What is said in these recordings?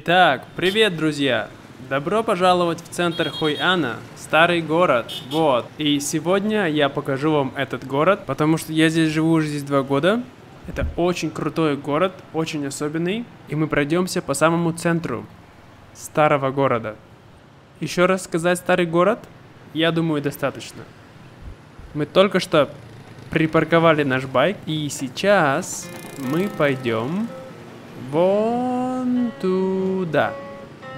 Итак, привет, друзья! Добро пожаловать в центр Хойана, старый город, вот. И сегодня я покажу вам этот город, потому что я здесь живу уже 2 года. Это очень крутой город, очень особенный, и мы пройдемся по самому центру старого города. Еще раз сказать старый город, я думаю, достаточно. Мы только что припарковали наш байк, и сейчас мы пойдем вон туда.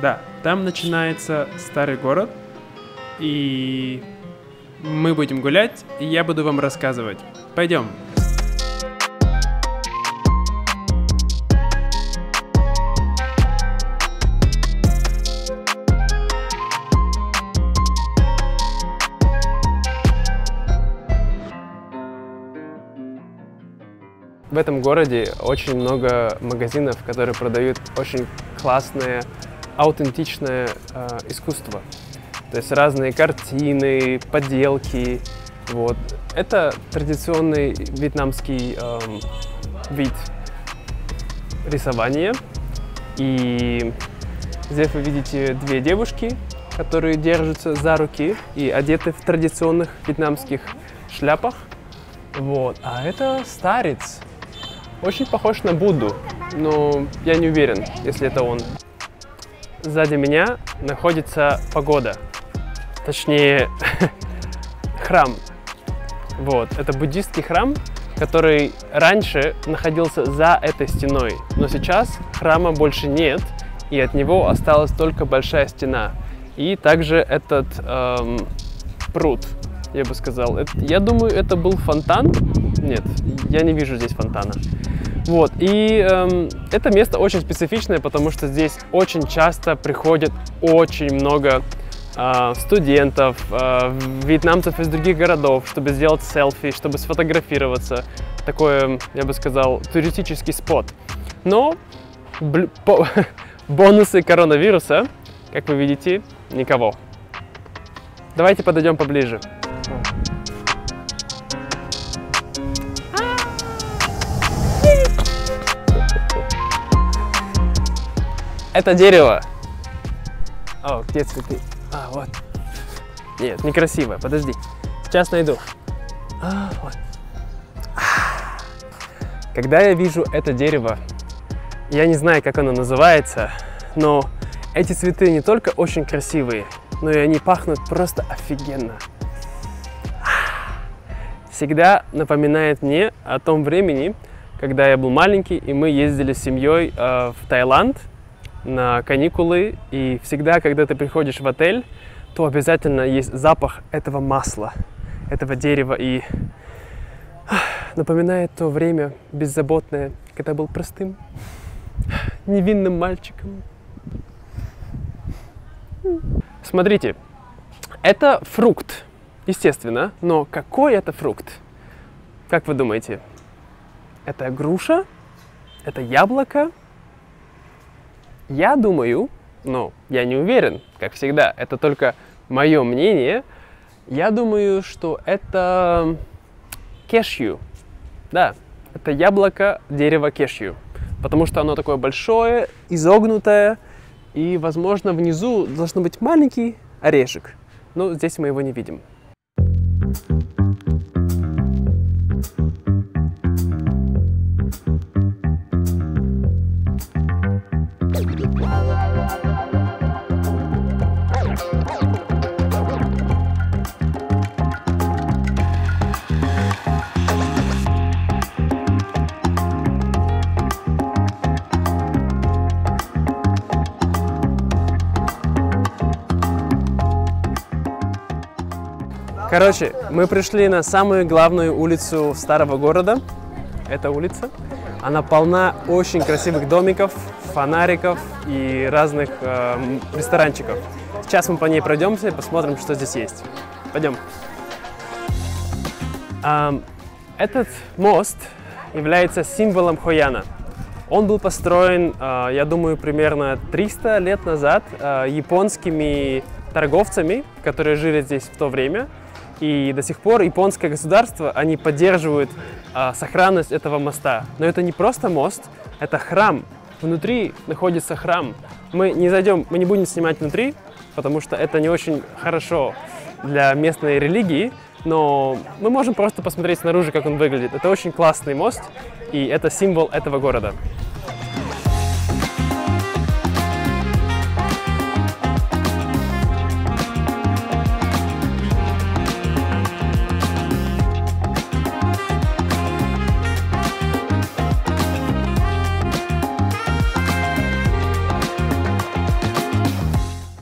Да, там начинается старый город, и мы будем гулять, и я буду вам рассказывать. Пойдем. В этом городе очень много магазинов, которые продают очень классное, аутентичное искусство. То есть разные картины, поделки. Вот. Это традиционный вьетнамский вид рисования. И здесь вы видите 2 девушки, которые держатся за руки и одеты в традиционных вьетнамских шляпах. Вот. А это старец. Очень похож на Будду, но я не уверен, если это он. Сзади меня находится пагода, точнее храм. Вот, это буддийский храм, который раньше находился за этой стеной, но сейчас храма больше нет, и от него осталась только большая стена. И также этот пруд, я бы сказал. Я думаю, это был фонтан. Нет, я не вижу здесь фонтана. Вот, и это место очень специфичное, потому что здесь очень часто приходит очень много студентов, вьетнамцев из других городов, чтобы сделать селфи, чтобы сфотографироваться. Такой, я бы сказал, туристический спот. Но бонусы коронавируса, как вы видите, никого. Давайте подойдем поближе. Это дерево. О, где цветы? А, вот. Нет, некрасивое. Подожди. Сейчас найду. Вот. Когда я вижу это дерево, я не знаю, как оно называется, но эти цветы не только очень красивые, но и они пахнут просто офигенно. Всегда напоминает мне о том времени, когда я был маленький, и мы ездили с семьей в Таиланд на каникулы, и всегда, когда ты приходишь в отель, то обязательно есть запах этого масла, этого дерева, и напоминает то время беззаботное, когда был простым, невинным мальчиком. Смотрите, это фрукт, естественно, но какой это фрукт? Как вы думаете? Это груша? Это яблоко? Я думаю, но я не уверен, как всегда, это только мое мнение. Я думаю, что это кешью. Да, это яблоко дерева кешью, потому что оно такое большое, изогнутое, и, возможно, внизу должен быть маленький орешек, но здесь мы его не видим. Короче, мы пришли на самую главную улицу старого города. Эта улица. Она полна очень красивых домиков, фонариков и разных ресторанчиков. Сейчас мы по ней пройдемся и посмотрим, что здесь есть. Пойдем. Этот мост является символом Хойана. Он был построен, я думаю, примерно 300 лет назад японскими торговцами, которые жили здесь в то время. И до сих пор японское государство, они поддерживают сохранность этого моста. Но это не просто мост, это храм. Внутри находится храм. Мы не будем снимать внутри, потому что это не очень хорошо для местной религии, но мы можем просто посмотреть снаружи, как он выглядит. Это очень классный мост, и это символ этого города.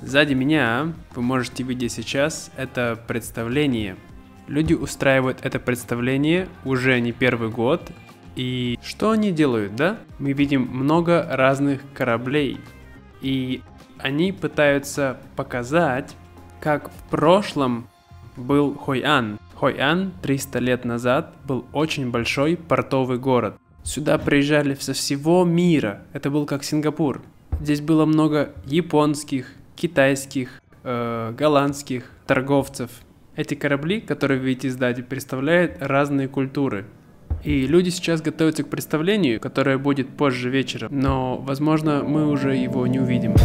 Сзади меня, вы можете видеть сейчас, это представление. Люди устраивают это представление уже не первый год. И что они делают, да? Мы видим много разных кораблей. И они пытаются показать, как в прошлом был Хой-Ан. Хой-Ан 300 лет назад был очень большой портовый город. Сюда приезжали со всего мира. Это был как Сингапур. Здесь было много японских, китайских, голландских торговцев. Эти корабли, которые вы видите сзади, представляют разные культуры. И люди сейчас готовятся к представлению, которое будет позже вечером, но, возможно, мы уже его не увидим.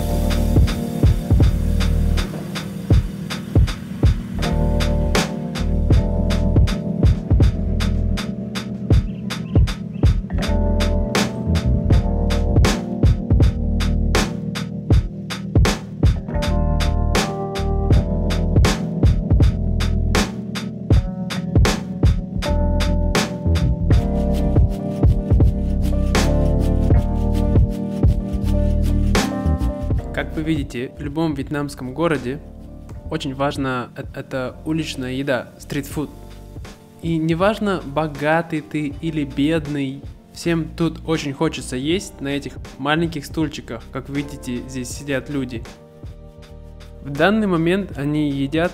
Как вы видите, в любом вьетнамском городе очень важна это уличная еда, стритфуд. И неважно, богатый ты или бедный, всем тут очень хочется есть на этих маленьких стульчиках. Как видите, здесь сидят люди. В данный момент они едят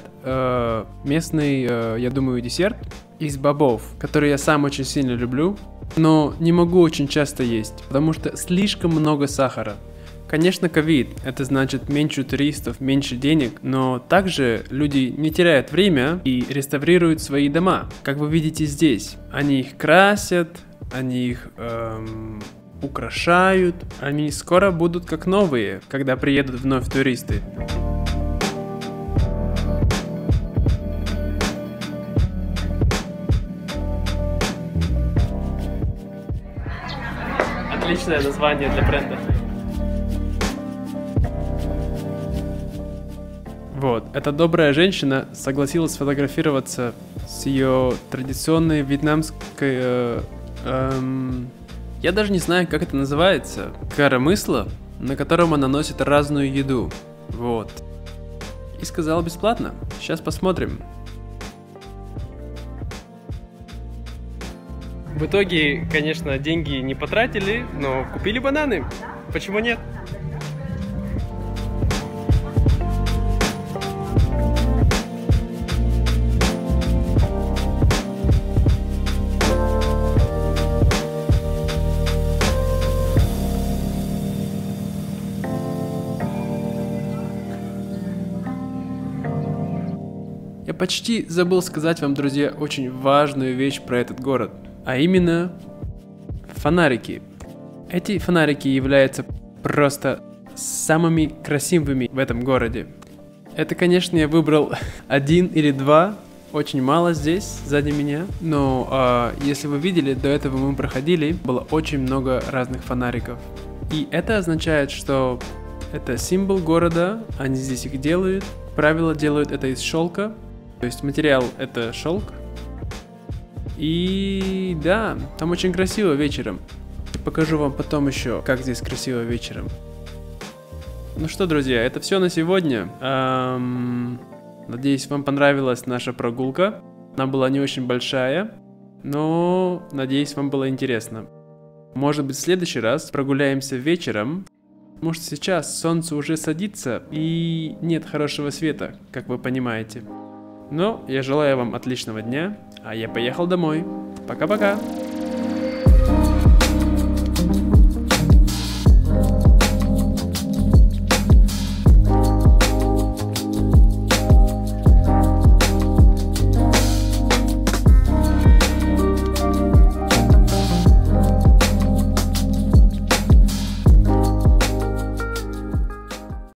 местный, я думаю, десерт из бобов, который я сам очень сильно люблю, но не могу очень часто есть, потому что слишком много сахара. Конечно, ковид, это значит меньше туристов, меньше денег, но также люди не теряют время и реставрируют свои дома. Как вы видите здесь, они их красят, они их украшают, они скоро будут как новые, когда приедут вновь туристы. Отличное название для бренда. Вот, эта добрая женщина согласилась сфотографироваться с ее традиционной вьетнамской, я даже не знаю, как это называется, коромысло, на котором она носит разную еду, вот. И сказала бесплатно, сейчас посмотрим. В итоге, конечно, деньги не потратили, но купили бананы, почему нет? Я почти забыл сказать вам, друзья, очень важную вещь про этот город, а именно фонарики. Эти фонарики являются просто самыми красивыми в этом городе. Это, конечно, я выбрал один или два, очень мало здесь, сзади меня, но если вы видели, до этого мы проходили, было очень много разных фонариков. И это означает, что это символ города, они здесь их делают, как правило, делают это из шелка. То есть материал это шелк. И да, там очень красиво вечером. Покажу вам потом еще, как здесь красиво вечером. Ну что, друзья, это все на сегодня. Надеюсь, вам понравилась наша прогулка. Она была не очень большая, но надеюсь, вам было интересно. Может быть, в следующий раз прогуляемся вечером. Может, сейчас солнце уже садится и нет хорошего света, как вы понимаете. Но я желаю вам отличного дня, а я поехал домой. Пока-пока!